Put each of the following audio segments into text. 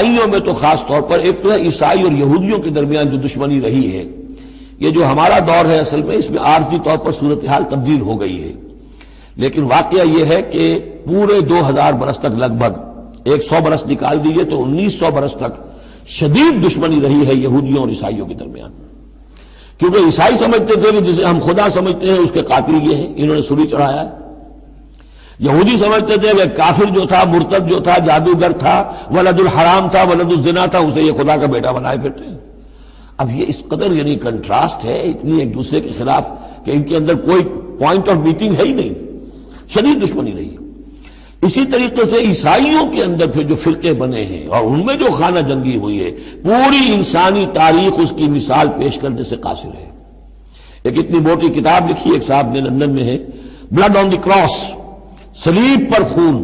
عیسائیوں میں تو خاص طور پر ایک تو ہے عیسائی اور یہودیوں کے درمیان جو دشمنی رہی ہے، یہ جو ہمارا دور ہے اصل میں اس میں عارضی طور پر صورتحال تبدیل ہو گئی ہے، لیکن واقعہ یہ ہے کہ پورے 2000 برس تک لگ بھگ 100 برس نکال دیجئے تو 1900 برس تک شدید دشمنی رہی ہے یہودیوں اور عیسائیوں کے درمیان، کیونکہ عیسائی سمجھتے تھے کہ جسے ہم خدا سمجھتے ہیں اس کے قاتل یہ ہیں، انہوں نے سولی چڑھایا ہے۔ یہودی سمجھتے تھے کہ کافر جو تھا، مرتد جو تھا، جادوگر تھا، ولد الحرام تھا، ولد الزنا تھا، اسے یہ خدا کا بیٹا بنائے پھرتے ہیں۔ اب یہ اس قدر یعنی کنٹراسٹ ہے اتنی ایک دوسرے کے خلاف کہ ان کے اندر کوئی پوائنٹ آف میٹنگ ہے ہی نہیں، شدید دشمنی رہی ہے۔ اسی طریقے سے عیسائیوں کے اندر پھر جو فرقے بنے ہیں اور ان میں جو خانہ جنگی ہوئی ہے، پوری انسانی تاریخ اس کی مثال پیش کرنے سے قاصر ہے۔ ایک اتنی موٹی کتاب لکھی ایک صاحب نے، لندن میں ہے، بلڈ آن دی کراس، صلیب پر خون،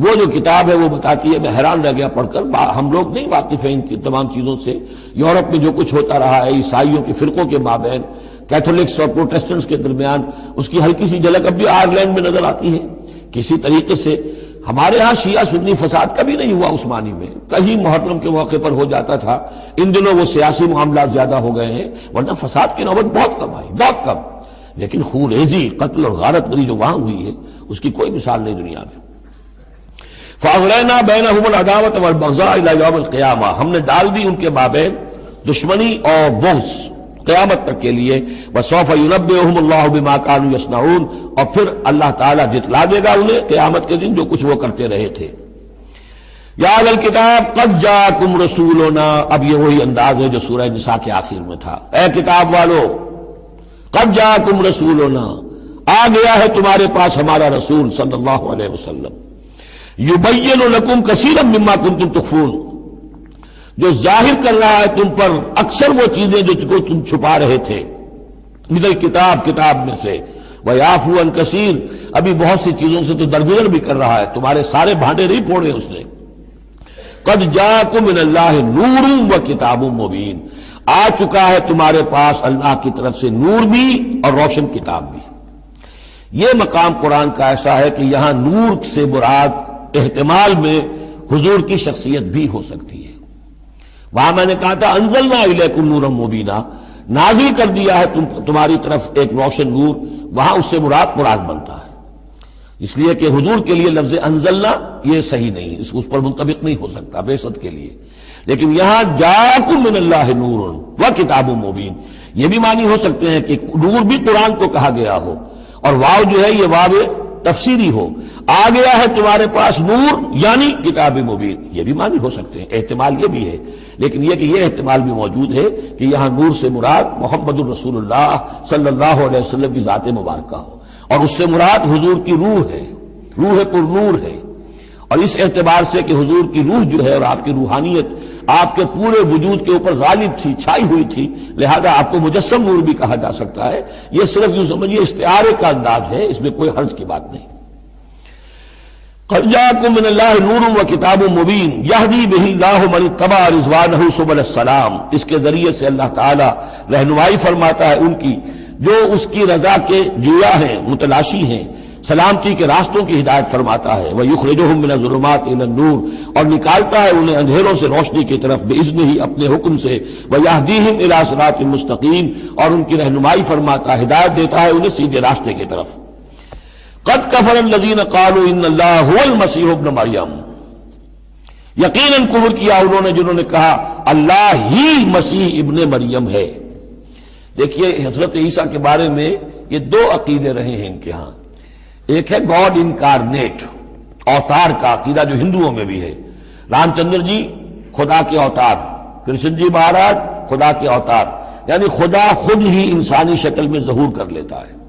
وہ جو کتاب ہے وہ بتاتی ہے، میں حیران رہ گیا پڑھ کر، ہم لوگ نہیں واقف ہیں ان کی تمام چیزوں سے، یورپ میں جو کچھ ہوتا رہا ہے عیسائیوں کے فرقوں کے مابین، کیتھولکس اور پروٹیسٹنٹس کے درمیان، اس کی ہلکی سی جھلک اب بھی آئرلینڈ میں نظر آتی ہے۔ کسی طریقے سے ہمارے ہاں شیعہ سنی فساد کبھی نہیں ہوا عثمانی میں، کہیں محرم کے موقع پر ہو جاتا تھا، ان دنوں وہ سیاسی معاملات زیادہ ہو گئے ہیں، ورنہ فساد کی نوبت بہت کم آئی، بہت کم، لیکن خون ریزی، قتل اور غارت گری جو وہاں ہوئی ہے اس کی کوئی مثال نہیں دنیا میں۔ فَأَغْرَيْنَا بَيْنَهُمُ الْعَدَاوَةَ وَالْبَغْضَاءَ إِلَىٰ يَوْمِ الْقِيَامَةِ، ہم نے ڈال دی ان کے مابین دشمنی اور بغض قیامت تک کے لیے، وَسَوْفَ يُنَبِّئُهُمُ اللَّهُ بِمَا كَانُوا يَصْنَعُونَ، اور پھر اللہ تعالیٰ جتلا دے گا انہیں قیامت کے دن جو کچھ وہ کرتے رہے تھے۔ یا اہل الکتاب قد جاءکم رسولنا، اب یہ وہی انداز ہے جو سورہ نساء کے آخر میں تھا، اے کتاب والو، قد جاءکم رسولنا، آ گیا ہے تمہارے پاس ہمارا رسول صلی اللہ علیہ وسلم، یبین لکم کثیرا مما کنتم تخفون، جو ظاہر کر رہا ہے تم پر اکثر وہ چیزیں جو تم چھپا رہے تھے، من الکتاب، کتاب میں سے، ویعفو عن کثیر، ابھی بہت سی چیزوں سے تو درگزر بھی کر رہا ہے، تمہارے سارے بھانڈے نہیں پھوڑے اس نے۔ قد جاءکم من اللہ نور و کتاب مبین، آ چکا ہے تمہارے پاس اللہ کی طرف سے نور بھی اور روشن کتاب بھی۔ یہ مقام قرآن کا ایسا ہے کہ یہاں نور سے مراد احتمال میں حضور کی شخصیت بھی ہو سکتی ہے۔ وہاں میں نے کہا تھا انزلنا الیکم نورا مبینا، نازل کر دیا ہے تمہاری طرف ایک روشن نور، وہاں اس سے مراد قرآن بنتا ہے، اس لیے کہ حضور کے لیے لفظ انزلنا یہ صحیح نہیں، اس پر منطبق نہیں ہو سکتا بعثت کے لیے، لیکن یہاں جاءکم من اللہ نور و کتاب مبین، یہ بھی معنی ہو سکتے ہیں کہ نور بھی قرآن کو کہا گیا ہو، اور واو جو ہے یہ واو تفسیری ہو، آ گیا ہے تمہارے پاس نور یعنی کتاب مبین، یہ بھی معنی ہو سکتے ہیں، احتمال یہ بھی ہے، لیکن یہ کہ یہ احتمال بھی موجود ہے کہ یہاں نور سے مراد محمد الرسول اللہ صلی اللہ علیہ وسلم کی ذات مبارکہ ہو، اور اس سے مراد حضور کی روح ہے، روح پر نور ہے، اور اس اعتبار سے کہ حضور کی روح جو ہے اور آپ کی روحانیت آپ کے پورے وجود کے اوپر غالب تھی، چھائی ہوئی تھی، لہذا آپ کو مجسم نور بھی کہا جا سکتا ہے۔ یہ صرف یوں سمجھیے استعارے کا انداز ہے، اس میں کوئی حرج کی بات نہیں۔ قد جاءکم من اللہ نور و کتاب مبین یہدی بہ اللہ من اتبع رضوانہ سبل السلام، اس کے ذریعے سے اللہ تعالی رہنمائی فرماتا ہے ان کی جو اس کی رضا کے جویا ہیں، متلاشی ہیں، سلامتی کے راستوں کی ہدایت فرماتا ہے، وَيُخْرِجُهُم مِّنَ الظُّلُمَاتِ إِلَى النُّورِ، اور نکالتا ہے انہیں اندھیروں سے روشنی کی طرف بِإِذْنِهِ، اپنے حکم سے، وَيَهْدِيهِمْ إِلَىٰ صِرَاطٍ مُّسْتَقِيمٍ، اور ان کی رہنمائی فرماتا ہے، ہدایت دیتا ہے انہیں سیدھے راستے کی طرف۔ قَدْ كَفَرَ الَّذِينَ قَالُوا إِنَّ اللَّهَ هُوَ الْمَسِيحُ ابْنُ مَرْيَمَ، یقیناً کفر کیا انہوں نے جنہوں نے کہا اللہ ہی مسیح ابن مریم ہے۔ دیکھیے حضرت عیسیٰ کے بارے میں یہ دو عقیدے رہے ہیں ان کے ہاں، ایک ہے گاڈ انکارنیٹ، اوتار کا عقیدہ جو ہندوؤں میں بھی ہے، رام چندر جی خدا کے اوتار، کرشن جی مہاراج خدا کے اوتار، یعنی خدا خود ہی انسانی شکل میں ظہور کر لیتا ہے۔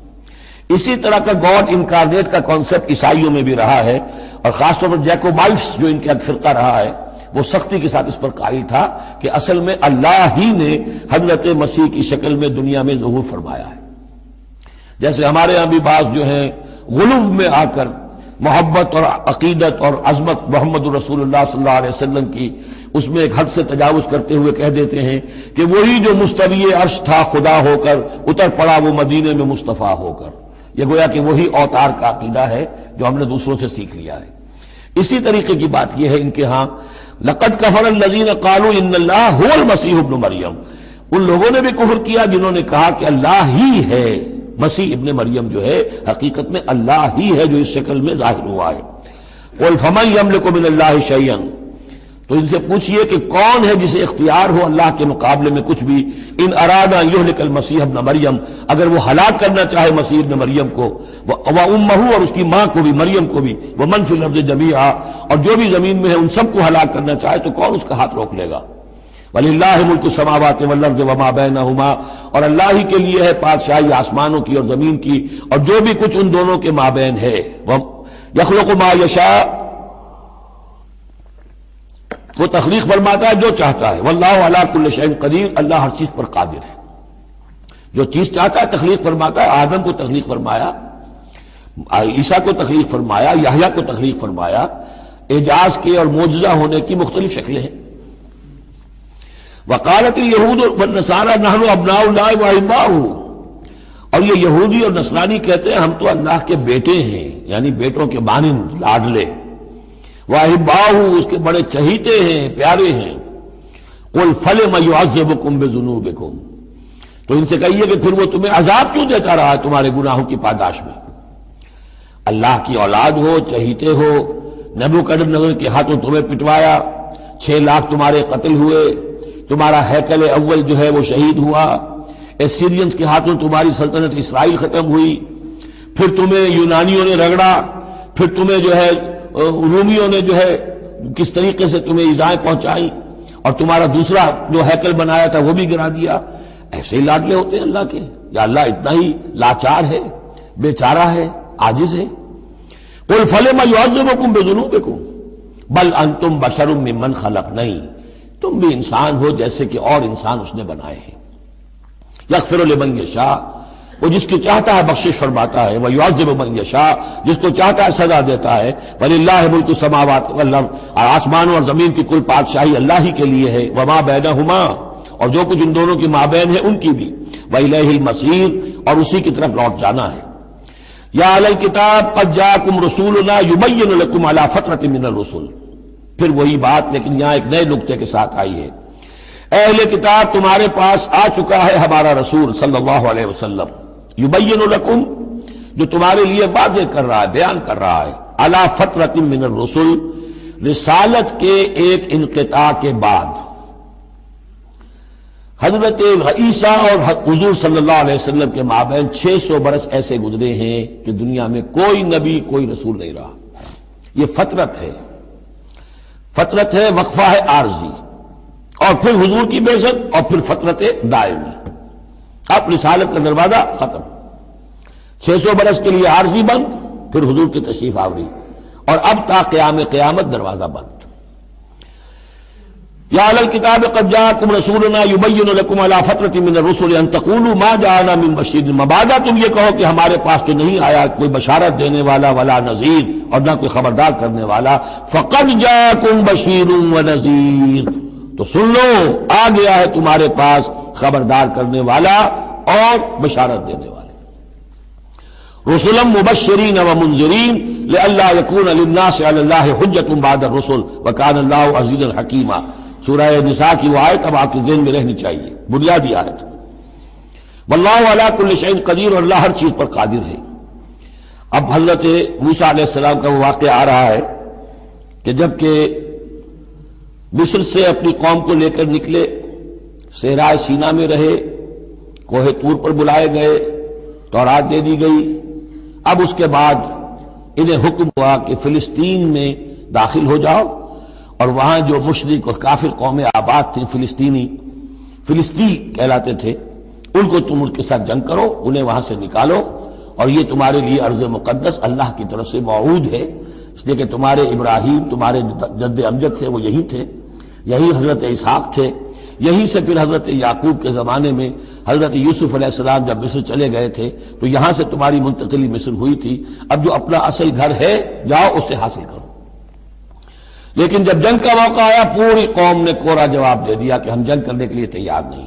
اسی طرح کا گاڈ انکارنیٹ کا کانسیپٹ عیسائیوں میں بھی رہا ہے، اور خاص طور پر جیکوبائٹس جو ان کا فرقہ رہا ہے وہ سختی کے ساتھ اس پر قائل تھا کہ اصل میں اللہ ہی نے حضرت مسیح کی شکل میں دنیا میں ظہور فرمایا ہے۔ جیسے ہمارے ہاں بھی بعض جو ہیں غلو میں آ کر محبت اور عقیدت اور عظمت محمد رسول اللہ صلی اللہ علیہ وسلم کی اس میں ایک حد سے تجاوز کرتے ہوئے کہہ دیتے ہیں کہ وہی جو مستوی عرش تھا خدا ہو کر اتر پڑا وہ مدینے میں مصطفیٰ ہو کر، یہ گویا کہ وہی اوتار کا عقیدہ ہے جو ہم نے دوسروں سے سیکھ لیا ہے۔ اسی طریقے کی بات یہ ہے ان کے ہاں لقد کفر الذین قالوا ان اللہ هو المسیح ابن مریم، ان لوگوں نے بھی کفر کیا جنہوں نے کہا کہ اللہ ہی ہے، مسیح ابن مریم جو ہے حقیقت میں اللہ ہی ہے جو اس شکل میں ظاہر ہوا ہے۔ قل فمن یملک من اللہ شیئا، تو ان سے پوچھئے کہ کون ہے جسے اختیار ہو اللہ کے مقابلے میں کچھ بھی، ان اراد ان یہلک المسیح ابن مریم، اگر وہ ہلاک کرنا چاہے مسیح ابن مریم کو، وامہ اور اس کی ماں کو بھی، مریم کو بھی، ومن فی الارض جمیعا اور جو بھی زمین میں ہے ان سب کو ہلاک کرنا چاہے تو کون اس کا ہاتھ روک لے گا؟ وَلِلَّهِ مُلْكُ السَّمَاوَاتِ وَالْأَرْضِ وَمَا بَيْنَهُمَا، اور اللہ ہی کے لیے ہے بادشاہی آسمانوں کی اور زمین کی اور جو بھی کچھ ان دونوں کے مابین ہے۔ يَخْلُقُ مَا يَشَاءُ، وہ تخلیق فرماتا ہے جو چاہتا ہے، وَاللَّهُ عَلَىٰ كُلِّ شَيْءٍ قدیر، اللہ ہر چیز پر قادر ہے، جو چیز چاہتا ہے تخلیق فرماتا ہے۔ آدم کو تخلیق فرمایا، عیسیٰ کو تخلیق فرمایا، یحییٰ کو تخلیق فرمایا۔ اعجاز کے اور معجزہ ہونے کی مختلف شکلیں ہیں۔ وقالت اليہود والنصارى نحن ابناء اللہ واحباؤہ، اور یہ یہودی اور نصرانی کہتے ہیں ہم تو اللہ کے بیٹے ہیں، یعنی بیٹوں کے مانند لاڈلے، واحباؤہ اس کے بڑے چہیتے ہیں، پیارے ہیں۔ قل فلم يعذبكم بذنوبكم، تو ان سے کہیے کہ پھر وہ تمہیں عذاب کیوں دیتا رہا ہے تمہارے گناہوں کی پاداش میں؟ اللہ کی اولاد ہو، چہیتے ہو، نبوکدنضر کے ہاتھوں تمہیں پٹوایا، 6 لاکھ تمہارے قتل ہوئے، تمہارا ہیکل اول جو ہے وہ شہید ہوا، ایسیرینز کے ہاتھوں تمہاری سلطنت اسرائیل ختم ہوئی، پھر تمہیں یونانیوں نے رگڑا، پھر تمہیں جو ہے رومیوں نے جو ہے کس طریقے سے تمہیں ایذائیں پہنچائی، اور تمہارا دوسرا جو ہیکل بنایا تھا وہ بھی گرا دیا۔ ایسے ہی لاڈلے ہوتے ہیں اللہ کے؟ یا اللہ اتنا ہی لاچار ہے، بیچارہ ہے، عاجز ہے؟ قل فلم يعذبكم بذنوبكم بل انتم بشر ممن خلق، نہیں، تم بھی انسان ہو جیسے کہ اور انسان اس نے بنائے ہیں۔ یغفر لمن یشاء، وہ جس کی چاہتا ہے بخشش فرماتا ہے، ویعذب من یشاء، جس کو چاہتا ہے سزا دیتا ہے۔ وللہ ملک السماوات والارض، اور آسمانوں اور زمین کی کل بادشاہی اللہ ہی کے لیے ہے۔ وما بینہما، اور جو کچھ ان دونوں کی مابین ہے ان کی بھی۔ وإلیہ المصیر، اور اسی کی طرف لوٹ جانا ہے۔ یا اہل الکتاب قد جاءکم رسولنا یبین لکم علی فترۃ من الرسل، پھر وہی بات لیکن یہاں ایک نئے نکتے کے ساتھ آئی ہے۔ اہل کتاب تمہارے پاس آ چکا ہے ہمارا رسول صلی اللہ علیہ وسلم، یبین لکم، جو تمہارے لیے واضح کر رہا ہے، بیان کر رہا ہے، علی فترۃ من الرسل، رسالت کے ایک انقطاع کے بعد۔ حضرت عیسیٰ اور حضور صلی اللہ علیہ وسلم کے مابین 600 برس ایسے گزرے ہیں کہ دنیا میں کوئی نبی کوئی رسول نہیں رہا۔ یہ فترت ہے، فترت ہے، وقفہ ہے عارضی، اور پھر حضور کی بعثت، اور پھر فترت دائمی۔ اب رسالت کا دروازہ ختم، 600 برس کے لیے عارضی بند، پھر حضور کی تشریف آوری، اور اب تا قیام قیامت دروازہ بند۔ یا اہل الکتاب قد جاءکم رسولنا یبین لکم علی فترۃ من الرسل ان تقولوا ما جاءنا من بشیر، مبادا تم یہ کہو کہ ہمارے پاس تو نہیں آیا کوئی بشارت دینے والا ولا نذیر، اور نہ کوئی خبردار کرنے والا۔ فقد جاءکم بشیر ونذیر، تو سن لو آ گیا ہے تمہارے پاس خبردار کرنے والا اور بشارت دینے والا۔ رسلا مبشرین ومنذرین لئلا یکون للناس علی اللہ حجۃ بعد الرسل وکان اللہ عزیزا حکیما۔ سورہ نساء کی وہ آیت اب آپ کے ذہن میں رہنی چاہیے، بنیادی آیت۔ واللہ علی کل شیء قدیر، اور اللہ ہر چیز پر قادر ہے۔ اب حضرت موسیٰ علیہ السلام کا وہ واقعہ آ رہا ہے کہ جب کہ مصر سے اپنی قوم کو لے کر نکلے، صحرائے سینا میں رہے، کوہ طور پر بلائے گئے، تورات دے دی گئی۔ اب اس کے بعد انہیں حکم ہوا کہ فلسطین میں داخل ہو جاؤ، اور وہاں جو مشرک اور کافر قومیں آباد تھیں، فلسطی کہلاتے تھے، ان کو تم ان کے ساتھ جنگ کرو، انہیں وہاں سے نکالو، اور یہ تمہارے لیے ارض مقدس اللہ کی طرف سے موعود ہے، اس لیے کہ تمہارے ابراہیم، تمہارے جد امجد تھے وہ یہی تھے، یہی حضرت اسحاق تھے، یہیں سے پھر حضرت یعقوب کے زمانے میں حضرت یوسف علیہ السلام جب مصر چلے گئے تھے تو یہاں سے تمہاری منتقلی مصر ہوئی تھی۔ اب جو اپنا اصل گھر ہے جاؤ اسے حاصل کرو۔ لیکن جب جنگ کا موقع آیا پوری قوم نے کوڑا جواب دے دیا کہ ہم جنگ کرنے کے لیے تیار نہیں۔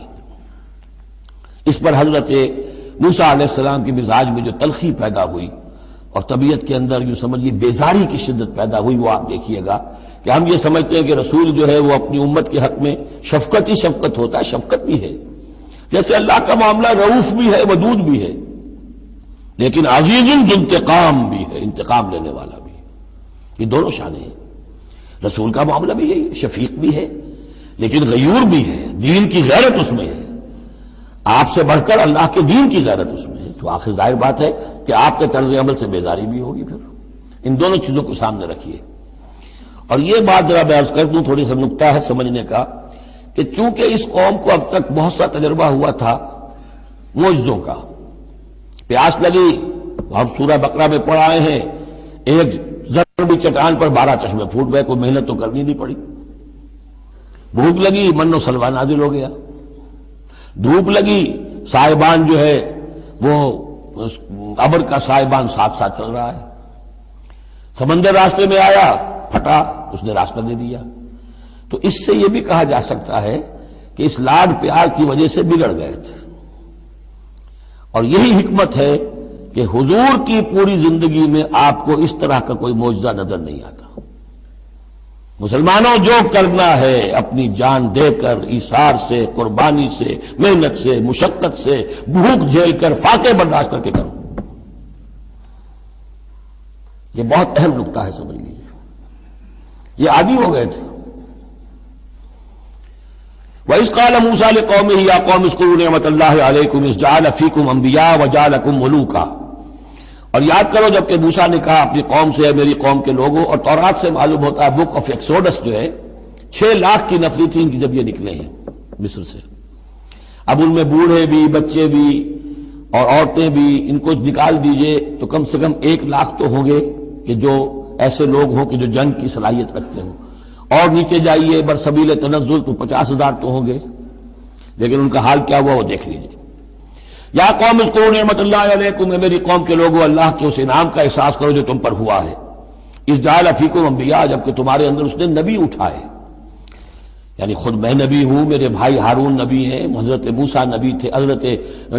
اس پر حضرت موسیٰ علیہ السلام کی مزاج میں جو تلخی پیدا ہوئی، اور طبیعت کے اندر یوں سمجھیے بیزاری کی شدت پیدا ہوئی، وہ آپ دیکھیے گا کہ ہم یہ سمجھتے ہیں کہ رسول جو ہے وہ اپنی امت کے حق میں شفقت ہی شفقت ہوتا ہے، شفقت بھی ہے، جیسے اللہ کا معاملہ رؤوف بھی ہے، ودود بھی ہے، لیکن عزیز انتقام بھی ہے، انتقام لینے والا بھی ہے۔ یہ دونوں شانیں ہیں۔ رسول کا معاملہ بھی یہی ہے، شفیق بھی ہے لیکن غیور بھی ہے، دین کی غیرت اس میں ہے، آپ سے بڑھ کر اللہ کے دین کی غیرت اس میں ہے، تو آخر ظاہر بات ہے کہ آپ کے طرز عمل سے بیزاری بھی ہوگی۔ پھر ان دونوں چیزوں کو سامنے رکھیے۔ اور یہ بات ذرا میں عرض کر دوں، تھوڑی سا نکتہ ہے سمجھنے کا، کہ چونکہ اس قوم کو اب تک بہت سا تجربہ ہوا تھا معجزوں کا، پیاس لگی، ہم سورہ بقرہ میں پڑھ آئے ہیں، ایک ضربی چٹان پر 12 چشمے پھوٹ گئے، کوئی محنت تو کرنی نہیں پڑی۔ بھوک لگی، من و سلوہ نازل ہو گیا۔ دھوپ لگی، سائبان جو ہے وہ ابر کا سائبان ساتھ ساتھ چل رہا ہے۔ سمندر راستے میں آیا، پھٹا، اس نے راستہ دے دیا۔ تو اس سے یہ بھی کہا جا سکتا ہے کہ اس لاڈ پیار کی وجہ سے بگڑ گئے تھے، اور یہی حکمت ہے کہ حضور کی پوری زندگی میں آپ کو اس طرح کا کوئی معجزہ نظر نہیں آتا۔ مسلمانوں، جو کرنا ہے اپنی جان دے کر، ایثار سے، قربانی سے، محنت سے، مشقت سے، بھوک جھیل کر، فاقے برداشت کر کے کرو۔ یہ بہت اہم نکتہ ہے، سمجھ لیجیے۔ یہ عادی ہو گئے تھے۔ وَإِذْ قَالَ مُوسَىٰ لِقَوْمِهِ يَا قَوْمِ اذْكُرُوا نِعْمَةَ اللَّهِ عَلَيْكُمْ إِذْ جَعَلَ فِيكُمْ أَنْبِيَاءَ وَجَعَلَكُمْ مُلُوكًا، اور یاد کرو جب کہ موسیٰ نے کہا اپنی قوم سے، میری قوم کے لوگوں، اور تورات سے معلوم ہوتا ہے، بک آف ایکسوڈس جو ہے 6 لاکھ کی نفری تھی ان کی جب یہ نکلے ہیں مصر سے۔ اب ان میں بوڑھے بھی، بچے بھی اور عورتیں بھی، ان کو نکال دیجئے تو کم سے کم 1 لاکھ تو ہوں گے کہ جو ایسے لوگ ہوں کہ جو جنگ کی صلاحیت رکھتے ہوں، اور نیچے جائیے برسبیل تنزل تو 50,000 تو ہوں گے، لیکن ان کا حال کیا ہوا وہ دیکھ لیجئے۔ یا قوم اذکروا نعمت اللہ علیکم، میری قوم کے لوگوں، اللہ کے اس انعام کا احساس کرو جو تم پر ہوا ہے۔ اذ جعل فیکم انبیاء، جبکہ تمہارے اندر اس نے نبی اٹھائے، یعنی خود میں نبی ہوں، میرے بھائی ہارون نبی ہیں، حضرت موسیٰ نبی تھے، حضرت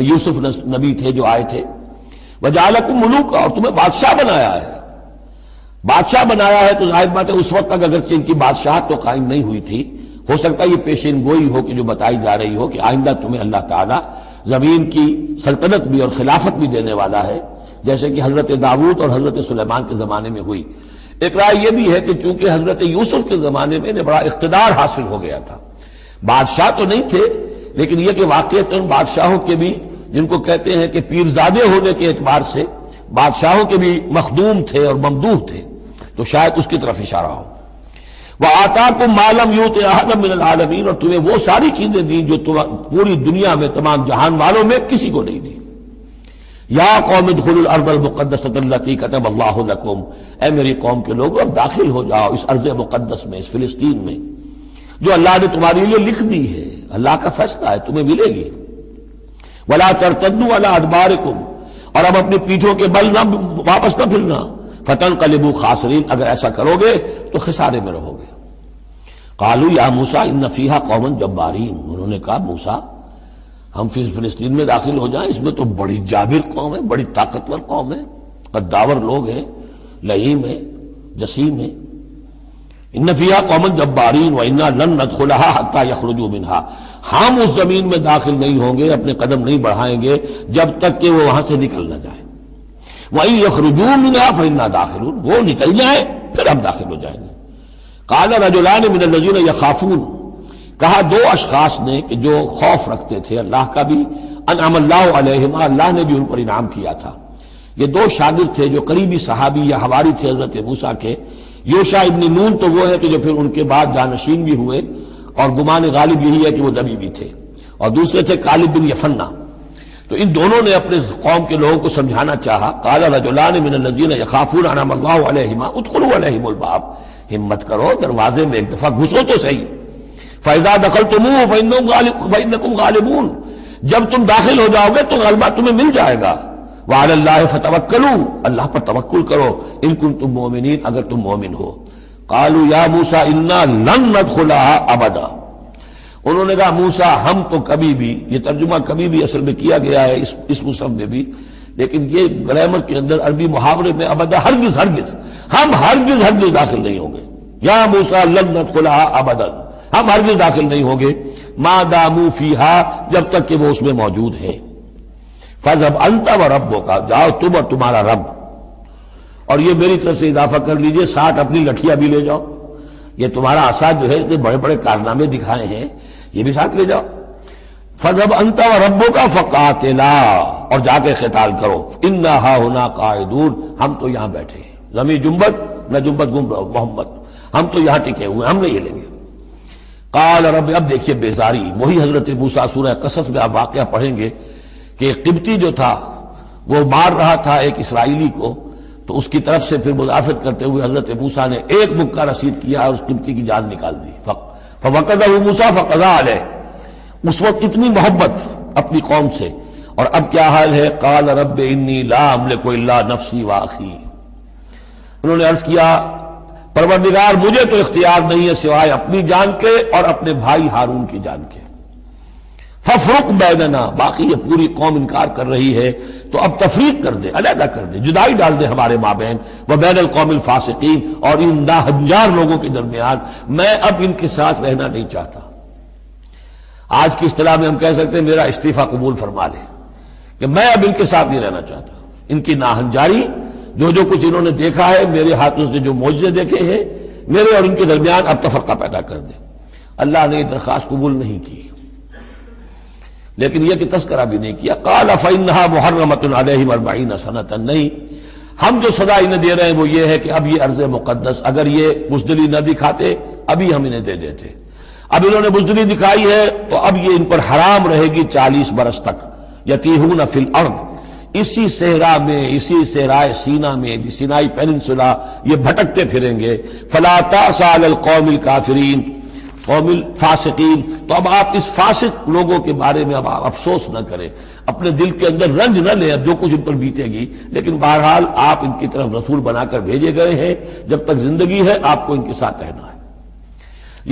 یوسف نبی تھے جو آئے تھے۔ وجعلکم ملوکا، اور تمہیں بادشاہ بنایا ہے۔ بادشاہ بنایا ہے تو ظاہر بات ہے اس وقت تک اگرچہ ان کی بادشاہت تو قائم نہیں ہوئی تھی، ہو سکتا ہے یہ پیشین گوئی ہو کہ جو بتائی جا رہی ہو کہ آئندہ تمہیں اللہ تعالیٰ زمین کی سلطنت بھی اور خلافت بھی دینے والا ہے، جیسے کہ حضرت داؤد اور حضرت سلیمان کے زمانے میں ہوئی۔ ایک رائے یہ بھی ہے کہ چونکہ حضرت یوسف کے زمانے میں بڑا اقتدار حاصل ہو گیا تھا، بادشاہ تو نہیں تھے لیکن یہ کہ واقعتاً بادشاہوں کے بھی، جن کو کہتے ہیں کہ پیرزادے ہونے کے اعتبار سے بادشاہوں کے بھی مخدوم تھے اور ممدوح تھے، تو شاید اس کی طرف اشارہ ہو۔ وَآتَاكُم مَّا لَمْ يُؤْتِ أَحَدًا مِّنَ الْعَالَمِينَ، اور تمہیں وہ ساری چیزیں دیں جو پوری دنیا میں تمام جہان والوں میں کسی کو نہیں دی۔ یا قوم ادخلوا الارض المقدسۃ التي كتب اللہ لکم، اے میری قوم کے لوگوں اب داخل ہو جاؤ اس ارض مقدس میں، اس فلسطین میں جو اللہ نے تمہارے لیے لکھ دی ہے، اللہ کا فیصلہ ہے، تمہیں ملے گی۔ ولا ترتدوا على ادبارکم، اور اب اپنی پیٹھوں کے بل نہ واپس نہ پھرنا، فتنقلبوا خاسرین، اگر ایسا کرو گے تو خسارے میں رہو گے۔ قالوا یا موسیٰ ان فیہا قوما جبارین، انہوں نے کہا موسیٰ ہم فلسطین میں داخل ہو جائیں، اس میں تو بڑی جابر قوم ہے، بڑی طاقتور قوم ہے، قداور لوگ ہیں، لعیم ہے، جسیم ہے۔ ان فیہا قوما جبارین وانا لن ندخلها حتى يخرجوا منها، ہم اس زمین میں داخل نہیں ہوں گے، اپنے قدم نہیں بڑھائیں گے جب تک کہ وہ وہاں سے نکل نہ جائیں۔ وَإِن يَخْرُجُوا مِنْهَا فَإِنَّا دَاخِلُونَ، وہ نکل جائیں پھر ہم داخل ہو جائیں گے۔ قَالَ رَجُلَانِ مِنَ الَّذِينَ يَخَافُونَ، کہا 2 اشخاص نے کہ جو خوف رکھتے تھے اللہ کا بھی، انعم اللہ علیہما، اللہ نے بھی ان پر انعام کیا تھا۔ یہ 2 شاگرد تھے جو قریبی صحابی یا حواری تھے حضرت موسیٰ کے۔ یوشع ابن نون تو وہ ہے کہ جو پھر ان کے بعد جانشین بھی ہوئے، اور گمان غالب یہی ہے کہ وہ نبی بھی تھے، اور دوسرے تھے کالب بن یفنہ۔ تو ان دونوں نے اپنے قوم کے لوگوں کو سمجھانا چاہا۔ قال رجلان من الذين يخافون انعم الله عليهما ادخلوا عليهم الباب، ہمت کرو دروازے میں ایک دفعہ گھسو تو صحیح۔ فاذا دخلتموه فانكم غالبون، جب تم داخل ہو جاؤ گے تو غلبہ تمہیں مل جائے گا۔ وعلى الله فتوکلوا، اللہ پر توکل کرو، ان کنتم مؤمنین، اگر تم مومن ہو۔ قالوا یا موسیٰ انا لن ندخلها ابدا، انہوں نے کہا موسیٰ ہم تو کبھی بھی، یہ ترجمہ کبھی بھی اصل میں کیا گیا ہے اس مصحف میں بھی لیکن یہ گرامر کے اندر عربی محاورے میں ابدا ہرگز ہرگز ہم ہرگز ہرگز داخل نہیں ہوں گے. یا موسیٰ لن ندخلها ابدا، ہم ہرگز داخل نہیں ہوں گے ما داموا فیہا، جب تک کہ وہ اس میں موجود ہیں. فاذهب انت وربک، جاؤ تم اور تمہارا رب. اور یہ میری طرف سے اضافہ کر لیجئے، ساتھ اپنی لٹھیاں بھی لے جاؤ. یہ تمہارا عصا جو ہے اتنے بڑے بڑے کارنامے دکھائے ہیں، یہ بھی ساتھ لے جاؤ. فاذهب انت وربک فقاتلا، اور جا کے قتال کرو. انا ہاہنا قاعدون، ہم تو یہاں بیٹھے ہیں. ضمیر جنبت نہ جنبت گم رہو محمد، ہم تو یہاں ٹکے ہوئے، ہم نہیں ہلیں گے. قال رب، اب دیکھیے بیزاری، وہی حضرت موسیٰ سورہ قصص میں آپ واقعہ پڑھیں گے کہ قبطی جو تھا وہ مار رہا تھا ایک اسرائیلی کو، تو اس کی طرف سے پھر مدافعت کرتے ہوئے حضرت موسیٰ نے ایک مکہ رسید کیا اور اس قبطی کی جان نکال دی. فوقذہ موسیٰ فقضى علیہ، اس وقت اتنی محبت اپنی قوم سے. اور اب کیا حال ہے؟ قال رب انی لا املک الا نفسی واخی، انہوں نے عرض کیا پروردگار مجھے تو اختیار نہیں ہے سوائے اپنی جان کے اور اپنے بھائی ہارون کی جان کے. ففرق بیننا، باقی یہ پوری قوم انکار کر رہی ہے تو اب تفریق کر دے، علیحدہ کر دے، جدائی ڈال دے ہمارے مابین، وبین القوم الفاسقین، اور ان ناہنجار لوگوں کے درمیان. میں اب ان کے ساتھ رہنا نہیں چاہتا. آج کی اصطلاح میں ہم کہہ سکتے ہیں میرا استعفیٰ قبول فرما لے، کہ میں اب ان کے ساتھ نہیں رہنا چاہتا. ان کی ناہنجاری، جو کچھ انہوں نے دیکھا ہے، میرے ہاتھوں سے جو معجزے دیکھے ہیں، میرے اور ان کے درمیان اب تفرقہ پیدا کر دے. اللہ نے یہ درخواست قبول نہیں کی، لیکن یہ کہ تذکرہ بھی نہیں کیا. قال فإنها محرمة عليهم 40 سنة، نہیں، ہم جو سزا انہیں دے رہے ہیں وہ یہ ہے کہ اب یہ ارض مقدس، اگر یہ بزدلی نہ دکھاتے ابھی ہم انہیں دے دیتے. اب انہوں نے بزدلی دکھائی ہے تو اب یہ ان پر حرام رہے گی 40 برس تک. یتیہون فی الارض، اسی صحرا میں، اسی صحرائے سینا میں، سینائی پیننسولا، یہ بھٹکتے پھریں گے. فلا تأس علی القوم الکافرین قوم الفاسقین، تو اب آپ اس فاسق لوگوں کے بارے میں اب آپ افسوس نہ کریں، اپنے دل کے اندر رنج نہ لیں اب جو کچھ ان پر بیتے گی. لیکن بہرحال آپ ان کی طرف رسول بنا کر بھیجے گئے ہیں، جب تک زندگی ہے آپ کو ان کے ساتھ رہنا ہے.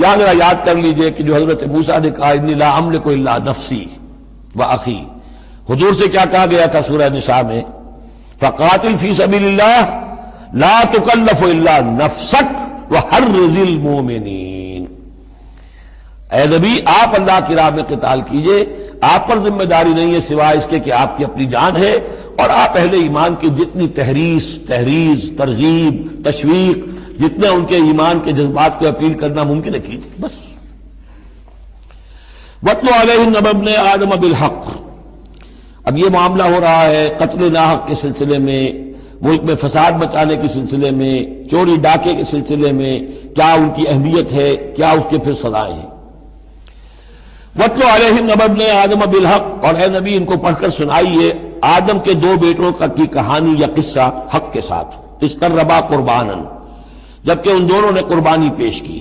یہاں ذرا یاد کر لیجئے کہ جو حضرت موسیٰ نے کہا انی لا املک الا نفسی واخی، حضور سے کیا کہا گیا تھا سورہ نساء میں؟ فقاتل فی سبیل اللہ لا تکلف الا نفسک وحرض المؤمنین. اے نبی آپ اللہ کی راہ میں قتال کیجئے، آپ پر ذمہ داری نہیں ہے سوائے اس کے کہ آپ کی اپنی جان ہے، اور آپ اہل ایمان کی جتنی تحریض، ترغیب، تشویق، جتنے ان کے ایمان کے جذبات کو اپیل کرنا ممکن ہے کیجئے بس. وَاتْلُ عَلَيْهِمْ نَبَأَ ابْنَيْ آدَمَ بِالْحَقِّ. اب یہ معاملہ ہو رہا ہے قتل ناحق کے سلسلے میں، ملک میں فساد مچانے کے سلسلے میں، چوری ڈاکے کے سلسلے میں، کیا ان کی اہمیت ہے، کیا اس کے پھر سزائیں ہیں. وَاتْلُ عَلَيْهِمْ نَبَأَ ابْنَيْ آدَمَ بِالْحَقِّ، اور اے نبی ان کو پڑھ کر سنائیے آدم کے 2 بیٹوں کی کہانی یا قصہ حق کے ساتھ. اِذْ قَرَّبَا قُرْبَانًا، جبکہ ان دونوں نے قربانی پیش کی.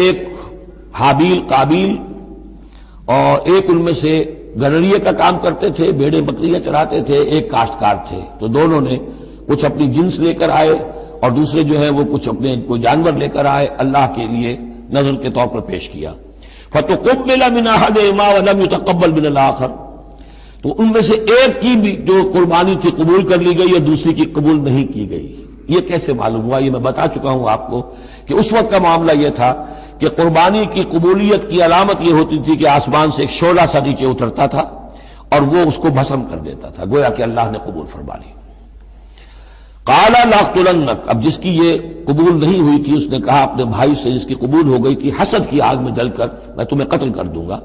ایک حابیل قابیل، اور ایک ان میں سے گنریے کا کام کرتے تھے، بھیڑیں بکریاں چراتے تھے، ایک کاشتکار تھے. تو دونوں نے کچھ اپنی جنس لے کر آئے اور دوسرے جو ہے وہ کچھ اپنے کوئی جانور لے کر آئے، اللہ کے لیے نذر کے طور پر پیش کیا. فَتُقُبِّلَ مِنْ أَحَدِهِمَا وَلَمْ يُتَقَبَّلْ مِنَ الْآخَرِ، تو ان میں سے ایک کی بھی جو قربانی تھی قبول کر لی گئی اور دوسری کی قبول نہیں کی گئی. یہ کیسے معلوم ہوا؟ یہ میں بتا چکا ہوں آپ کو کہ اس وقت کا معاملہ یہ تھا کہ قربانی کی قبولیت کی علامت یہ ہوتی تھی کہ آسمان سے ایک شعلہ سا نیچے اترتا تھا اور وہ اس کو بھسم کر دیتا تھا، گویا کہ اللہ نے قبول فرما لی. قال لأقتلنک، اب جس کی یہ قبول نہیں ہوئی تھی اس نے کہا اپنے بھائی سے جس کی قبول ہو گئی تھی حسد کی آگ میں جل کر میں تمہیں قتل کر دوں گا.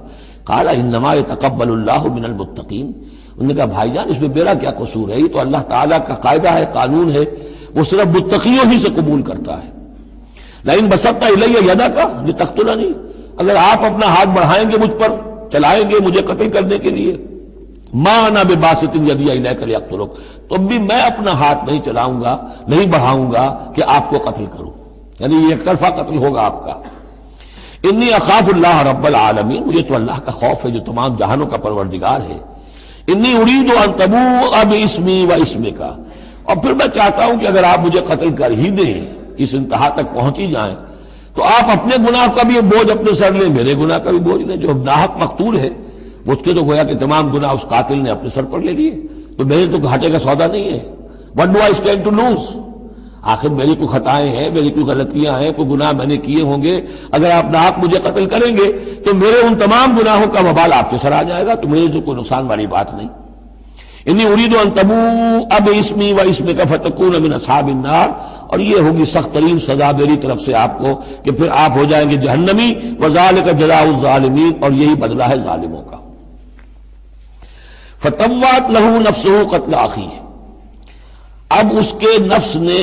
قال انما يتقبل اللہ من المتقین، انہوں نے کہا بھائی جان اس میں میرا کیا قصور ہے، یہ تو اللہ تعالیٰ کا قاعدہ ہے، قانون ہے، وہ صرف متقیوں ہی سے قبول کرتا ہے. لئن بسطت الی یدک لتقتلنی، اگر آپ اپنا ہاتھ بڑھائیں گے مجھ پر، چلائیں گے مجھے قتل کرنے کے لیے، ما انا بباسط یدی الیک لیقتلک، تو بھی میں اپنا ہاتھ نہیں چلاؤں گا، نہیں بڑھاؤں گا کہ آپ کو قتل کروں، یعنی یہ ایک طرفہ قتل ہوگا آپ کا. انی اخاف اللہ رب العالمین، مجھے تو اللہ کا خوف ہے جو تمام جہانوں کا پروردگار ہے. انی ارید ان تبوء باسمی و اسمک، اور پھر میں چاہتا ہوں کہ اگر آپ مجھے قتل کر ہی دیں، اس انتہا تک پہنچ ہی جائیں، تو آپ اپنے گناہ کا بھی بوجھ اپنے سر لیں، میرے گناہ کا بھی بوجھ لیں. جو ناحق مقتول ہے اس کے تو گویا کہ تمام گناہ اس قاتل نے اپنے سر پر لے لیے، تو میرے تو گھاٹے کا سودا نہیں ہے. What do I stand to lose؟ آخر میری کوئی خطائیں ہیں، میری کوئی غلطیاں ہیں، کوئی گناہ میں نے کیے ہوں گے. اگر آپ ناحق مجھے قتل کریں گے تو میرے ان تمام گناہوں کا وبال آپ کے سر آ جائے گا، تو میرے تو کوئی نقصان والی بات نہیں. انی ارید ان تبوء باسمی واسمک فتکون من اصحاب النار، اور یہ ہوگی سخت ترین سزا میری طرف سے آپ کو کہ پھر آپ ہو جائیں گے جہنمی. وذالک جزاء الظالمین، اور یہی بدلہ ہے ظالموں کا. فطوعت لہ نفسہ قتل اخیہ، اب اس کے نفس نے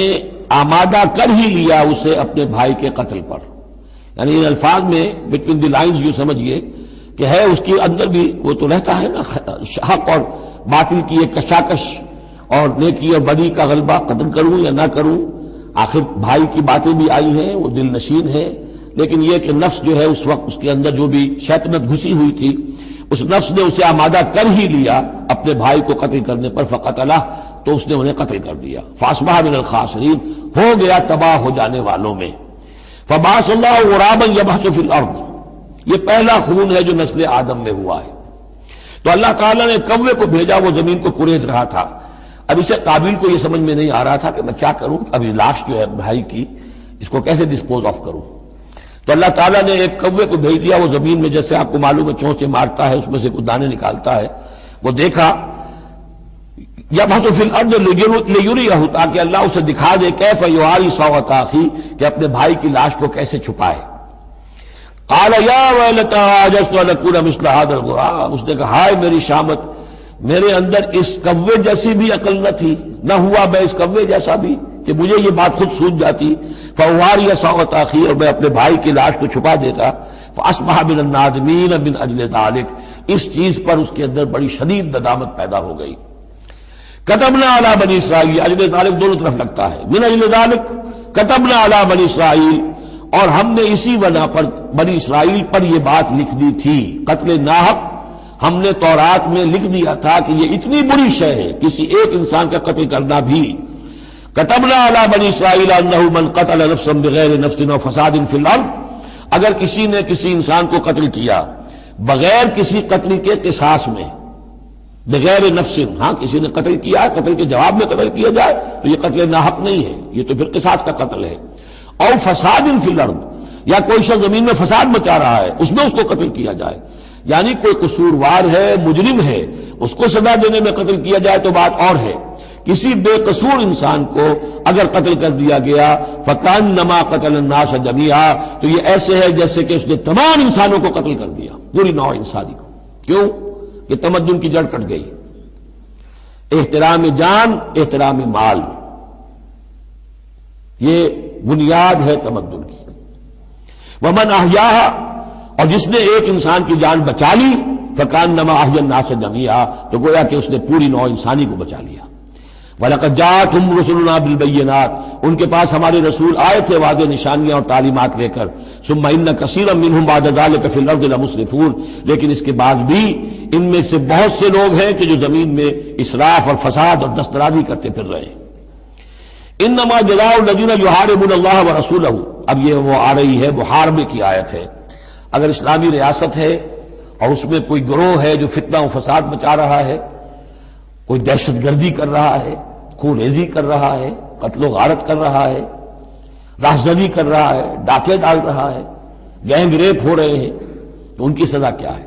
آمادہ کر ہی لیا اسے اپنے بھائی کے قتل پر. یعنی ان الفاظ میں بٹوین دی لائنز یوں سمجھیے کہ ہے اس کے اندر بھی وہ تو رہتا ہے نا حق اور باطل کی ایک کشاکش اور نیکی اور بدی کا غلبہ، قتل کروں یا نہ کروں. آخر بھائی کی باتیں بھی آئی ہیں، وہ دل نشین ہے، لیکن یہ کہ نفس جو ہے اس وقت اس کے اندر جو بھی شیطنت گھسی ہوئی تھی، اس نفس نے اسے آمادہ کر ہی لیا اپنے بھائی کو قتل کرنے پر. فقتلہ، تو اس نے انہیں قتل کر دیا. فاصبح من الخاسرین، ہو گیا تباہ ہو جانے والوں میں. فبعث اللہ غرابا یبحث فی الارض، یہ پہلا خون ہے جو نسل آدم میں ہوا ہے. تو اللہ تعالیٰ نے کوے کو بھیجا، وہ زمین کو کریج رہا تھا. اب اسے قابل کو یہ سمجھ میں نہیں آ رہا تھا کہ میں کیا کروں، ابھی لاش جو ہے بھائی کی اس کو کیسے ڈسپوز آف کروں. تو اللہ تعالیٰ نے ایک کوے کو بھیج دیا. وہ زمین میں جیسے آپ کو معلوم ہے چونچے مارتا ہے، اس میں سے کچھ دانے نکالتا ہے. وہ دیکھا یبحث فی الارض لیریہ، تاکہ اللہ اسے دکھا دے کیف یواری سوءۃ اخی، کہ اپنے بھائی کی لاش کو کیسے چھپائے. قال یا ویلتی عجزت ان اکون مثل ھذا الغراب، اس نے کہا ہائے میری شامت، میرے اندر اس کوے جیسی بھی عقل نہ تھی، نہ ہوا میں اس کوے جیسا بھی کہ مجھے یہ بات خود سوچ جاتی. فاواری سوءۃ اخی، اور میں اپنے بھائی کی لاش کو چھپا دیتا. فاصبح من النادمین من اجل ذلک، اس چیز پر اس کے اندر بڑی شدید ندامت پیدا ہو گئی. کتبنا علی بنی اسرائیل، اجل ذالک دونوں طرف لگتا ہے، من اجل ذالک کتبنا علی بنی اسرائیل، اور ہم نے اسی وجہ پر بنی اسرائیل پر یہ بات لکھ دی تھی. قتل ناحق ہم نے تورات میں لکھ دیا تھا کہ یہ اتنی بری شے ہے کسی ایک انسان کا قتل کرنا بھی. کتبنا علی بنی اسرائیل انہ من قتل نفسا بغیر نفس و فساد فی الارض، اگر کسی نے کسی انسان کو قتل کیا بغیر کسی قتل کے قصاص میں، بغیر نفس، ہاں کسی نے قتل کیا، قتل کے جواب میں قتل کیا جائے تو یہ قتل ناحق نہیں ہے، یہ تو پھر قصاص کا قتل ہے. اور فساد فی الارض، یا کوئی شخص زمین میں فساد مچا رہا ہے اس میں اس کو قتل کیا جائے، یعنی کوئی قصوروار ہے، مجرم ہے، اس کو سزا دینے میں قتل کیا جائے تو بات اور ہے. کسی بے قصور انسان کو اگر قتل کر دیا گیا فکأنما قتل الناس جميعا، تو یہ ایسے ہے جیسے کہ اس نے تمام انسانوں کو قتل کر دیا، پوری نوع انسانی کو. کیوں کہ تمدن کی جڑ کٹ گئی. احترام جان، احترام مال، یہ بنیاد ہے تمدن کی. ومن احیاھا، اور جس نے ایک انسان کی جان بچا لی فکأنما احیا الناس جميعا، تو گویا کہ اس نے پوری نوع انسانی کو بچا لیا. وَلَقَدْ جَاءَتْهُمْ رُسُلُنَا بِالْبَيِّنَاتِ، ان کے پاس ہمارے رسول آئے تھے واضح نشانیاں اور تعلیمات لے کر. ثُمَّ إِنَّ كَثِيرًا مِّنْهُمْ بَعْدَ ذَلِكَ فِي الْأَرْضِ لَمُسْرِفُونَ، لیکن اس کے بعد بھی ان میں سے بہت سے لوگ ہیں کہ جو زمین میں اسراف اور فساد اور دسترازی کرتے پھر رہے ہیں. انما جزاء الذین یحاربون اللہ ورسولہ، اب یہ وہ آ رہی ہے محاربے کی آیت ہے. اگر اسلامی ریاست ہے اور اس میں کوئی گروہ ہے جو فتنہ و فساد مچا رہا ہے، کوئی دہشت گردی کر رہا ہے، خون ریزی کر رہا ہے، قتل و غارت کر رہا ہے، راہزنی کر رہا ہے، ڈاکے ڈال رہا ہے، گینگ ریپ ہو رہے ہیں، تو ان کی سزا کیا ہے؟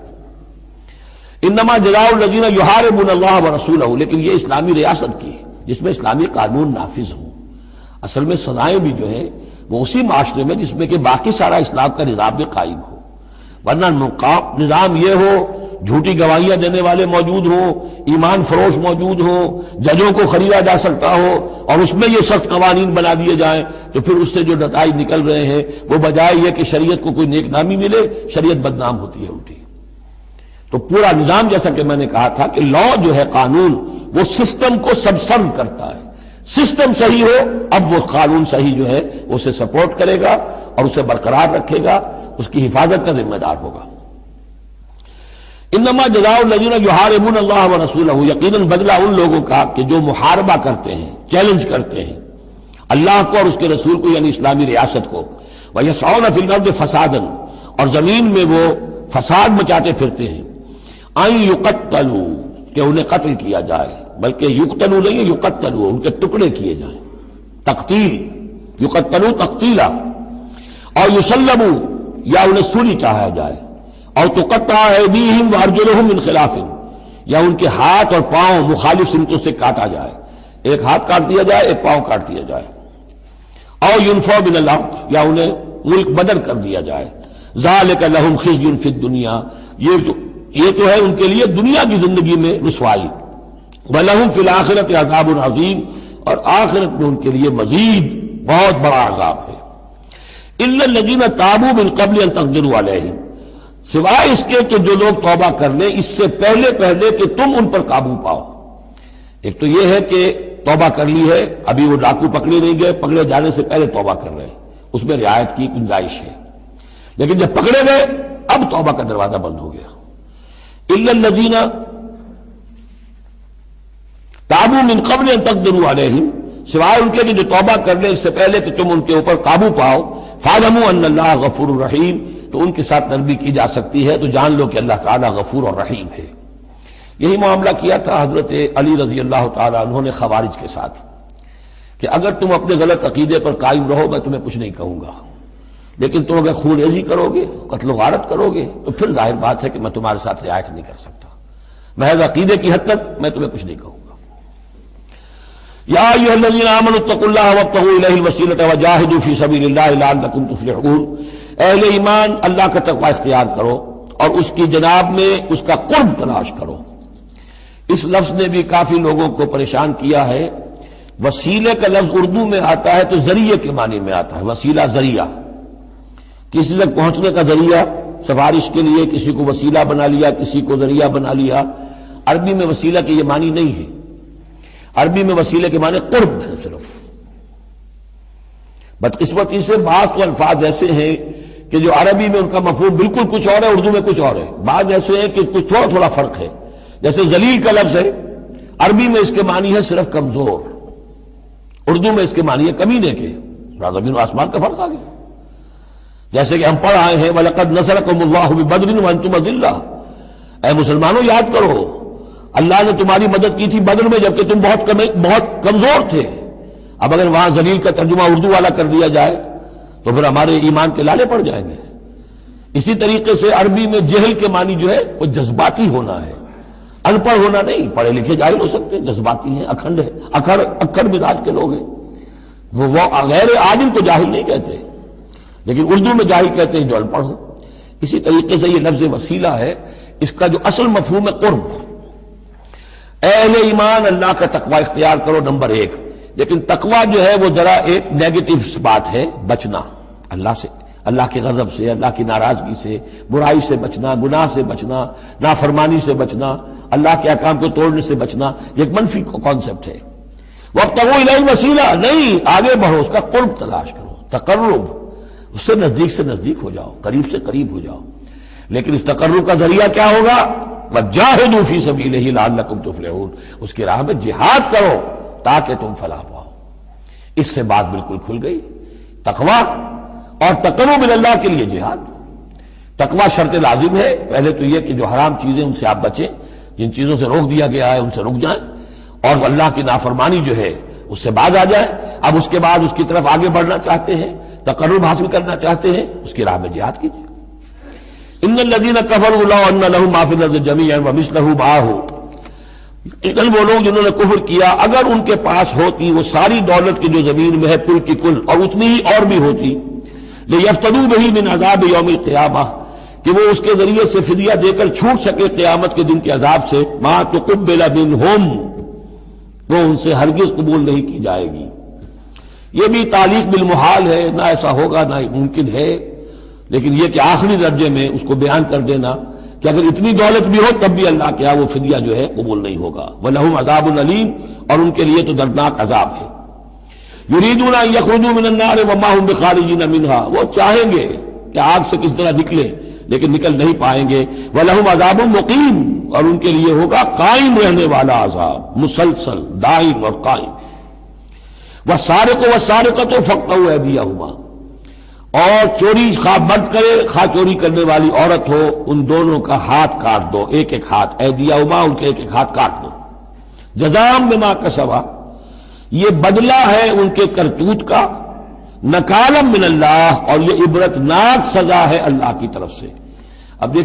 انما جزاء الذین یحاربون اللہ ورسولہ، لیکن یہ اسلامی ریاست کی ہے جس میں اسلامی قانون نافذ ہوں. اصل میں سزائیں بھی جو ہیں وہ اسی معاشرے میں جس میں کہ باقی سارا اسلام کا نظام بھی قائم ہو. ورنہ نظام یہ ہو جھوٹی گواہیاں دینے والے موجود ہوں، ایمان فروش موجود ہوں، ججوں کو خریدا جا سکتا ہو، اور اس میں یہ سخت قوانین بنا دیے جائیں، تو پھر اس سے جو نتائج نکل رہے ہیں وہ بجائے یہ کہ شریعت کو کوئی نیک نامی ملے، شریعت بدنام ہوتی ہے الٹی. تو پورا نظام جیسا کہ میں نے کہا تھا کہ لا جو ہے قانون وہ سسٹم کو سبسرو کرتا ہے. سسٹم صحیح ہو اب وہ قانون صحیح جو ہے اسے سپورٹ کرے گا اور اسے برقرار رکھے گا، اس کی حفاظت کا ذمہ دار ہوگا. انما جزاء الذین یحاربون اللہ ورسولہ، یقیناً بدلہ ان لوگوں کا کہ جو محاربہ کرتے ہیں، چیلنج کرتے ہیں اللہ کو اور اس کے رسول کو، یعنی اسلامی ریاست کو. وَيَسْعَوْنَ فِي الْأَرْضِ فَسَادًا، اور زمین میں وہ فساد مچاتے پھرتے ہیں. أَن يُقَتَّلُوا، کہ انہیں قتل کیا جائے. بلکہ یقتلوا نہیں ہے، یقتلوا، ان کے ٹکڑے کیے جائیں، تقتیل، یقتلوا تقتیلا، اور یسلبوا یا انہیں سولی چاہا جائے، اور تقطع ایدیہم وارجلہم من خلاف، یا ان کے ہاتھ اور پاؤں مخالف سمتوں سے کاٹا جائے، ایک ہاتھ کاٹ دیا جائے، ایک پاؤں کاٹ دیا جائے، اور ینفوا من الارض، یا انہیں ملک بدر کر دیا جائے، ذالک لہم خزی فی الدنیا، یہ تو ہے ان کے لیے دنیا کی زندگی میں رسوائی، وَلَهُمْ فِي الْآخِرَةِ عَذَابٌ عَظِيمٌ، اور آخرت میں ان کے لیے مزید بہت بڑا عذاب ہے۔ إِلَّا الَّذِينَ تَابُوا مِن قَبْلِ أَن تَقْدِرُوا عَلَيْهِمْ، سوائے اس کے کہ جو لوگ توبہ کر لیں اس سے پہلے کہ تم ان پر قابو پاؤ۔ ایک تو یہ ہے کہ توبہ کر لی ہے، ابھی وہ ڈاکو پکڑے نہیں گئے، پکڑے جانے سے پہلے توبہ کر رہے ہیں، اس میں رعایت کی گنجائش ہے، لیکن جب پکڑے گئے اب توبہ کا دروازہ بند ہو گیا۔ إِلَّا الَّذِينَ تابوا من قبل ان تقدروا علیہم، سوائے ان کے کہ جو توبہ کر لیں اس سے پہلے کہ تم ان کے اوپر قابو پاؤ، فاعلموا ان اللہ غفور الرحیم، تو ان کے ساتھ نرمی کی جا سکتی ہے، تو جان لو کہ اللہ تعالیٰ غفور اور رحیم ہے۔ یہی معاملہ کیا تھا حضرت علی رضی اللہ تعالیٰ عنہ نے خوارج کے ساتھ، کہ اگر تم اپنے غلط عقیدے پر قائم رہو میں تمہیں کچھ نہیں کہوں گا، لیکن تم اگر خون ریزی کرو گے، قتل و غارت کرو گے، تو پھر ظاہر بات ہے کہ میں تمہارے ساتھ رعایت نہیں کر سکتا، محض عقیدے کی حد تک میں تمہیں کچھ نہیں کہوں گا۔ یا ایھا الذین آمنوا اتقوا اللہ وابتغوا الیہ الوسیلۃ وجاہدوا فی سبیل اللہ لعلکم تفلحون، اہل ایمان اللہ کا تقوی اختیار کرو اور اس کی جناب میں اس کا قرب تلاش کرو۔ اس لفظ نے بھی کافی لوگوں کو پریشان کیا ہے۔ وسیلے کا لفظ اردو میں آتا ہے تو ذریعے کے معنی میں آتا ہے، وسیلہ ذریعہ، کسی تک پہنچنے کا ذریعہ، سفارش کے لیے کسی کو وسیلہ بنا لیا، کسی کو ذریعہ بنا لیا۔ عربی میں وسیلہ کے یہ معنی نہیں ہے، عربی میں وسیلے کے معنی قرب ہے صرف۔ بدقسمتی سے بعض تو الفاظ ایسے ہیں کہ جو عربی میں ان کا مفہوم بالکل کچھ اور ہے، اردو میں کچھ اور ہے، بعض ایسے ہیں کہ کچھ تھوڑا تھوڑا فرق ہے۔ جیسے ذلیل کا لفظ ہے، عربی میں اس کے معنی ہے صرف کمزور، اردو میں اس کے معنی ہے کمینے کے، زمین و آسمان کا فرق آ گیا۔ جیسے کہ ہم پڑھ آئے ہیں وَلَقَدْ نَصَرَكُمُ اللَّهُ بِبَدْرٍ وَأَنْتُمْ أَذِلَّةٌ، اے مسلمانوں یاد کرو اللہ نے تمہاری مدد کی تھی بدر میں جبکہ تم بہت کمزور تھے۔ اب اگر وہاں ذلیل کا ترجمہ اردو والا کر دیا جائے تو پھر ہمارے ایمان کے لالے پڑ جائیں گے۔ اسی طریقے سے عربی میں جہل کے معنی جو ہے وہ جذباتی ہونا ہے، ان پڑھ ہونا نہیں، پڑھے لکھے جاہل ہو سکتے ہیں، جذباتی ہیں، اکھنڈ ہے، اکھڑ مزاج کے لوگ ہیں، وہ غیر عالم کو جاہل نہیں کہتے، لیکن اردو میں جاہل کہتے ہیں جو ان پڑھ ہو۔ اسی طریقے سے یہ لفظ وسیلہ ہے، اس کا جو اصل مفہوم ہے قرب۔ اہل ایمان اللہ کا تقوی اختیار کرو نمبر 1، لیکن تقوی جو ہے وہ ذرا ایک نیگیٹو بات ہے، بچنا اللہ سے، اللہ کے غضب سے، اللہ کی ناراضگی سے، برائی سے بچنا، گناہ سے بچنا، نافرمانی سے بچنا، اللہ کے احکام کو توڑنے سے بچنا، یہ ایک منفی کانسیپٹ ہے۔ وابتغوا الیہ الوسیلہ، نہیں، آگے بڑھو، اس کا قرب تلاش کرو، تقرب، اس سے نزدیک ہو جاؤ، قریب سے قریب ہو جاؤ۔ لیکن اس تقرب کا ذریعہ کیا ہوگا؟ وَجَاهِدُوا فِي سَبِيلِهِ لَعَلَّكُمْ تُفْلِحُونَ، اس کی راہ میں جہاد کرو تاکہ تم فلاح پاؤ۔ اس سے بات بالکل کھل گئی۔ تقوی اور تقرب اللہ کے لیے جہاد۔ تقوی شرط لازم ہے، پہلے تو یہ کہ جو حرام چیزیں ان سے آپ بچیں، جن چیزوں سے روک دیا گیا ہے ان سے رک جائیں، اور اللہ کی نافرمانی جو ہے اس سے باز آ جائیں۔ اب اس کے بعد اس کی طرف آگے بڑھنا چاہتے ہیں، تقرب حاصل کرنا چاہتے ہیں، اس کی راہ میں جہاد کیجیے۔ ان الذين كفروا لو ان لهم ما في الارض جميعا ومثله معه، لیکن وہ لوگ جنہوں نے کفر کیا اگر ان کے پاس ہوتی وہ ساری دولت کی جو زمین میں ہے کل کی کل، اور اتنی ہی اور بھی ہوتی، ليفتدوا به من عذاب يوم القيامة، کہ وہ اس کے ذریعے سے فدیہ دے کر چھوٹ سکے قیامت کے دن کے عذاب سے، ما تقبل منهم، وہ ان سے ہرگز قبول نہیں کی جائے گی۔ یہ بھی تعلیق بالمحال ہے، نہ ایسا ہوگا نہ ممکن ہے، لیکن یہ کہ آخری درجے میں اس کو بیان کر دینا کہ اگر اتنی دولت بھی ہو تب بھی اللہ کیا وہ فدیہ جو ہے قبول نہیں ہوگا۔ وَلَهُمْ عَذَابٌ أَلِيمٌ، اور ان کے لیے تو دردناک عذاب ہے۔ يُرِيدُونَ أَن يَخْرُجُوا مِنَ النَّارِ وَمَا هُمْ بِخَارِجِينَ مِنْهَا، وہ چاہیں گے کہ آگ سے کس طرح نکلے لیکن نکل نہیں پائیں گے۔ وَلَهُمْ عَذَابٌ مُقِيمٌ، اور ان کے لیے ہوگا قائم رہنے والا عذاب، مسلسل دائم اور قائم۔ وَالسَّارِقُ وَالسَّارِقَةُ فَاقْطَعُوا أَيْدِيَهُمَا، اور چوری خواہ مرد کرے خواہ چوری کرنے والی عورت ہو، ان دونوں کا ہاتھ کاٹ دو، ایک ایک ہاتھ، ایدیہما، ان کے ایک ایک ہاتھ کاٹ دو۔ جزام بما کسبا، یہ بدلہ ہے ان کے کرتوت کا، نکالم من اللہ، اور یہ عبرتناک سزا ہے اللہ کی طرف سے۔ اب دیکھ